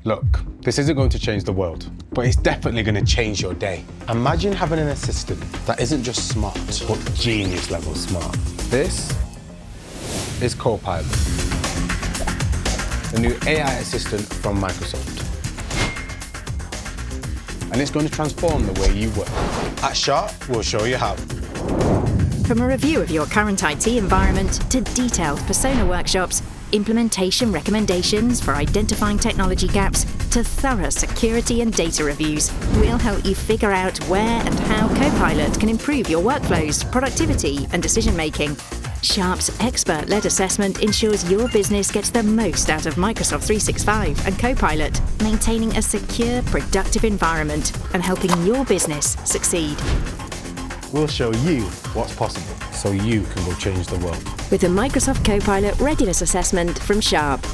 Look, this isn't going to change the world, but it's definitely going to change your day. Imagine having an assistant that isn't just smart, but genius level smart. This is Copilot, the new AI assistant from Microsoft. And it's going to transform the way you work. At Sharp, we'll show you how. From a review of your current IT environment to detailed persona workshops, implementation recommendations for identifying technology gaps, to thorough security and data reviews, we'll help you figure out where and how Copilot can improve your workflows, productivity and decision-making. Sharp's expert-led assessment ensures your business gets the most out of Microsoft 365 and Copilot, maintaining a secure, productive environment and helping your business succeed. We'll show you what's possible so you can go change the world. With the Microsoft Copilot Readiness Assessment from Sharp.